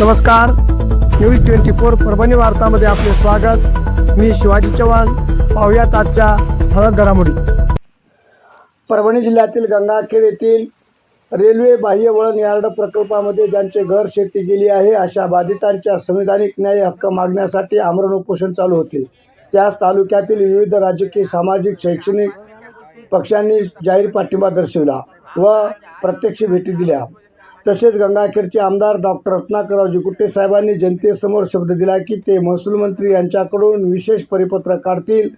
नमस्कार, न्यूज 24 परभणी वार्तामध्ये आपले स्वागत। मी शिवाजी चव्हाण। पाहुयात आजच्या ठळक घडामोडी। परभणी जिल्ह्यातील गंगाखेड येथील रेल्वे बाह्य वळण यार्ड प्रकल्पामध्ये ज्यांचे घर शेती गेली आहे अशा बाधितांच्या संविधानिक न्याय हक्क मागण्यासाठी आमरण उपोषण चालू होते। त्यास तालुक्यातील विविध राजकीय, सामाजिक, शैक्षणिक पक्षांनी जाहीर पाठिंबा दर्शविला व प्रत्यक्ष भेटी दिल्या। तसेच गंगाखेडचे आमदार डॉक्टर रत्नाकरराव जिकुटे साहेबांनी जनतेसमोर शब्द दिला की ते महसूल मंत्री यांच्याकडून विशेष परिपत्रक काढतील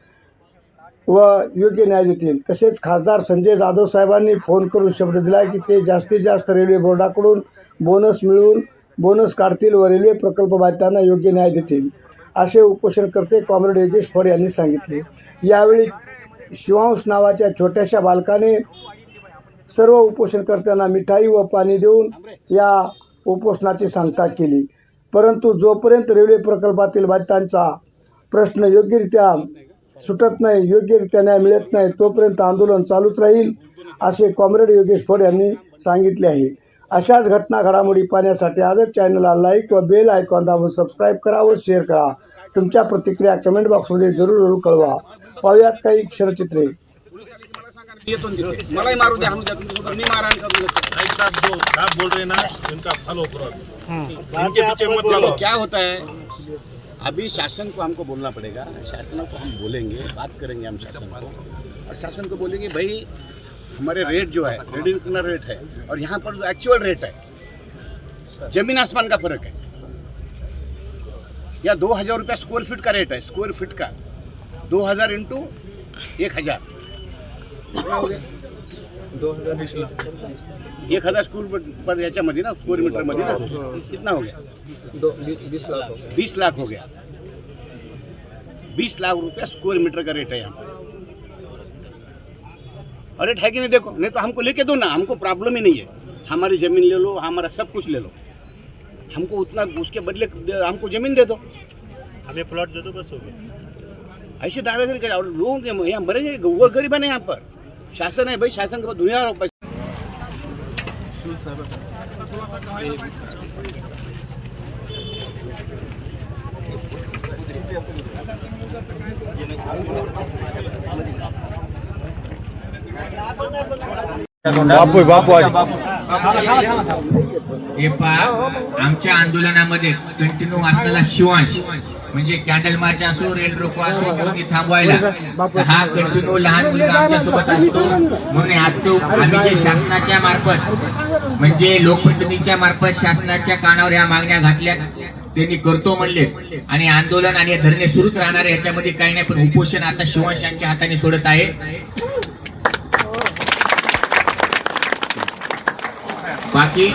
व योग्य न्याय देतील। तसेच खासदार संजय जाधव साहेबांनी फोन करून शब्द दिला की ते जास्तीत जास्त रेल्वे बोर्डाकडून बोनस काढतील व रेल्वे प्रकल्प बाधितांना योग्य न्याय देतील, असे उपोषणकर्ते कॉम्रेड योगेश फड यांनी सांगितले। यावेळी शिवांश नावाच्या छोट्याशा बालकाने सर्व उपोषणकर्त्यांना मिठाई व पाणी देऊन या उपोषणाची सांगता केली। परंतु जोपर्यंत रेल्वे प्रकल्पातील बाधितांचा प्रश्न योग्यरित्या सुटत नाही, योग्यरित्या न्याय मिळत नाही, तोपर्यंत आंदोलन चालूच राहील, असे कॉम्रेड योगेश फड यांनी सांगितले आहे। अशाच घटना घडामोडी पाहण्यासाठी आजच चॅनलला लाईक व बेल आयकॉन दाबून सबस्क्राईब करा व शेअर करा। तुमच्या प्रतिक्रिया कमेंट बॉक्समध्ये जरूर कळवा। पाहूयात काही क्षणचित्रे। मलाई मारू दे, हम नहीं मारा भाई साहब, जो आप बोल रहे हैं ना उनका फॉलो करो। इनके पीछे मत लगो। क्या होता है, अभी शासन को हमको बोलना पड़ेगा। शासन को हम बोलेंगे, बात करेंगे हम शासन को, और शासन को बोलेंगे भाई हमारे रेट जो है रेडिंग रेट है और यहाँ पर जो एक्चुअल रेट है जमीन आसमान का फर्क है। या 2000 रुपया स्क्वायर फीट का रेट है, स्क्वायर फीट का 2000 इंटू 1000 कितना हो गया? 1000 स्क्वेअर पर याच्यामध्ये ना, स्क्वेअर मीटर मध्ये ना, कितना हो गया? 20 लाख हो गया। 20 लाख रुपया स्क्वायर मीटर का रेट है यहाँ। और रेट है कि नहीं देखो, नहीं तो हमको लेके दो ना, हमको प्रॉब्लम ही नहीं है। हमारी जमीन ले लो, हमारा सब कुछ ले लो, हमको उतना उसके बदले हमको जमीन दे दो, हमें प्लॉट दे दो, बस हो गया। ऐसे दादागिरी करे और लोगों के यहाँ मरेंगे, वो गरीब है ना। यहाँ पर शासन है भाई, शासन के बाद दुनिया पैसा। हे पहा, आमच्या आंदोलनामध्ये कंटिन्यू असलेला शिवांश म्हणजे कॅन्डल मार्च असो, रेल रोको असो, कोणी थांबवायला हा कंटिन्यू लहान मुलगा आमच्या सोबत असतो। म्हणून आजचं आम्ही जे शासनाच्या मार्फत म्हणजे लोकप्रतिनिधींच्या मार्फत शासनाच्या कानावर या मागण्या घातल्या, त्यांनी करतो म्हणले आणि आंदोलन आणि धरणे सुरूच राहणार आहे, याच्यामध्ये काही नाही। पण उपोषण आता शिवांश यांच्या हाताने सोडत आहे। बाकी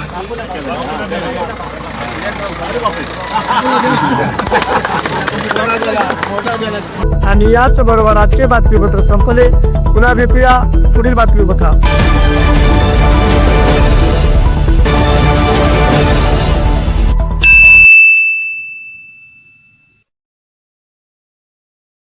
आणि याच बरोबर आजचे बातमीपत्र संपले। पुन्हा भेटूया पुढील बातमीपत्रात।